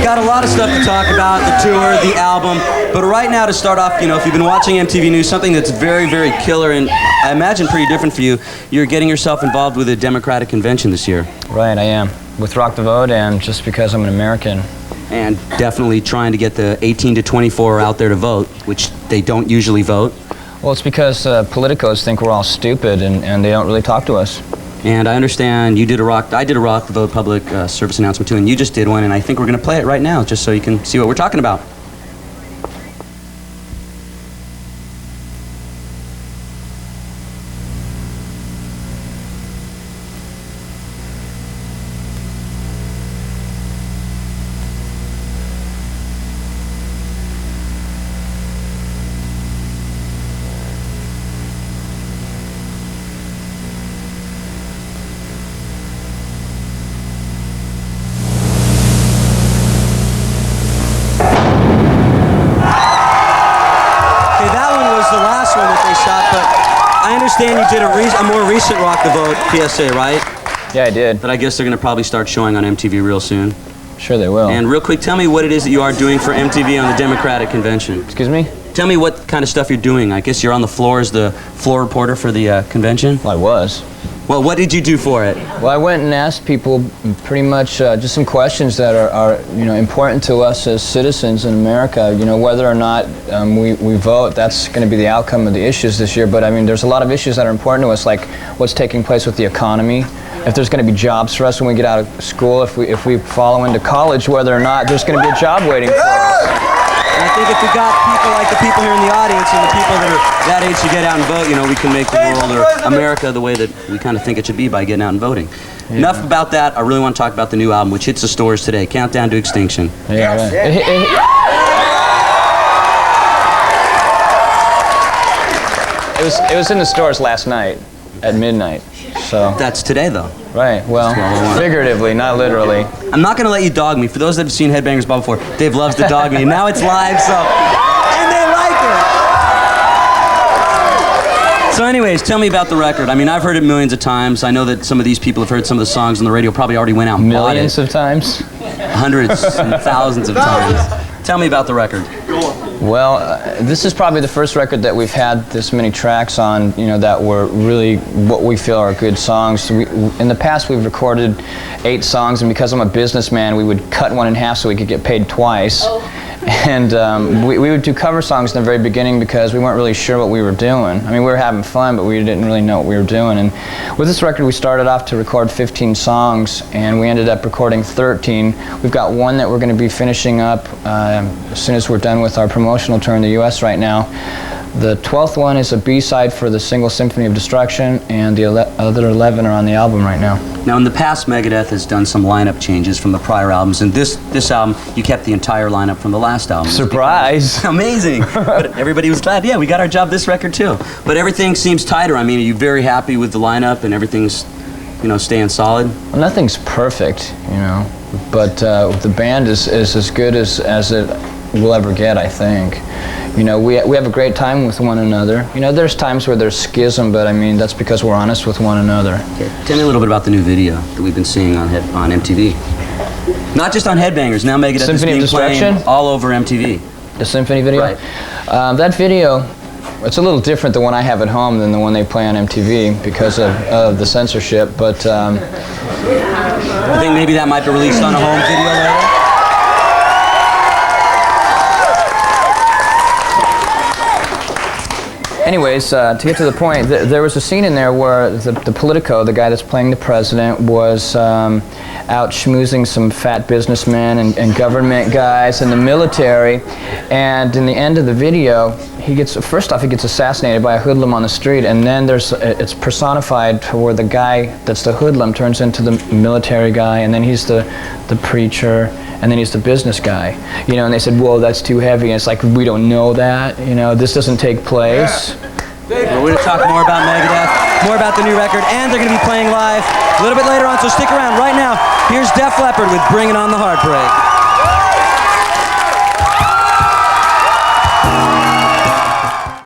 got a lot of stuff to talk about, the tour, the album, but right now to start off, you know, if you've been watching MTV News, something that's very, very killer and I imagine pretty different for you, you're getting yourself involved with a Democratic convention this year. Right, I am. With Rock the Vote, and just because I'm an American. And definitely trying to get the 18 to 24 out there to vote, which they don't usually vote. Well, it's because politicos think we're all stupid and they don't really talk to us. And I understand you did I did a Rock the Vote public service announcement too, and you just did one, and I think we're going to play it right now just so you can see what we're talking about. I understand you did a more recent Rock the Vote PSA, right? Yeah, I did. But I guess they're going to probably start showing on MTV real soon. Sure they will. And real quick, tell me what it is that you are doing for MTV on the Democratic convention. Excuse me? Tell me what kind of stuff you're doing. I guess you're on the floor as the floor reporter for the convention? Well, I was. Well, what did you do for it? Well, I went and asked people pretty much just some questions that are important to us as citizens in America. You know, whether or not we vote, that's going to be the outcome of the issues this year. But I mean, there's a lot of issues that are important to us, like what's taking place with the economy. If there's going to be jobs for us when we get out of school, if we follow into college, whether or not there's going to be a job waiting for us. And I think if we got people like the people here in the audience and the people that are that age to get out and vote, you know, we can make the world or America the way that we kind of think it should be by getting out and voting. Yeah. Enough about that. I really want to talk about the new album, which hits the stores today. Countdown to Extinction. Yeah, right. It was in the stores last night at midnight. So that's today, though. Right. Well, figuratively, not literally. I'm not going to let you dog me. For those that have seen Headbangers Ball before, Dave loves to dog me. Now it's live, so and they like it. So, anyways, tell me about the record. I mean, I've heard it millions of times. I know that some of these people have heard some of the songs on the radio. Probably already went out and bought it. Millions of times. Hundreds and thousands of times. Tell me about the record. Well, this is probably the first record that we've had this many tracks on, you know, that were really what we feel are good songs. In the past, we've recorded 8 songs, and because I'm a businessman, we would cut one in half so we could get paid twice. And we would do cover songs in the very beginning because we weren't really sure what we were doing. I mean, we were having fun, but we didn't really know what we were doing. And with this record, we started off to record 15 songs, and we ended up recording 13. We've got one that we're going to be finishing up as soon as we're done with our promotional tour in the U.S. right now. The 12th one is a B-side for the single Symphony of Destruction, and the other 11 are on the album right now. Now, in the past, Megadeth has done some lineup changes from the prior albums, and this album, you kept the entire lineup from the last album. Surprise! Amazing! But everybody was glad, yeah, we got our job this record too. But everything seems tighter. I mean, are you very happy with the lineup and everything's, you know, staying solid? Well, nothing's perfect, you know, but the band is as good as it will ever get, I think. You know, we have a great time with one another. You know, there's times where there's schism, but I mean, that's because we're honest with one another. Okay. Tell me a little bit about the new video that we've been seeing on MTV. Not just on Headbangers, now Megadeth is being playing all over MTV. The Symphony video? Right. That video, it's a little different, the one I have at home, than the one they play on MTV because of the censorship, but I think maybe that might be released on a home video later? Anyways, to get to the point, there was a scene in there where the Politico, the guy that's playing the president, was out schmoozing some fat businessmen and government guys and the military, and in the end of the video, first off he gets assassinated by a hoodlum on the street, and then it's personified to where the guy that's the hoodlum turns into the military guy, and then he's the preacher, and then he's the business guy, you know, and they said, whoa, that's too heavy, and it's like, we don't know that, you know, this doesn't take place. Well, we're going to talk more about Megadeth, more about the new record, and they're going to be playing live a little bit later on, so stick around. Right now, here's Def Leppard with Bringing on the Heartbreak.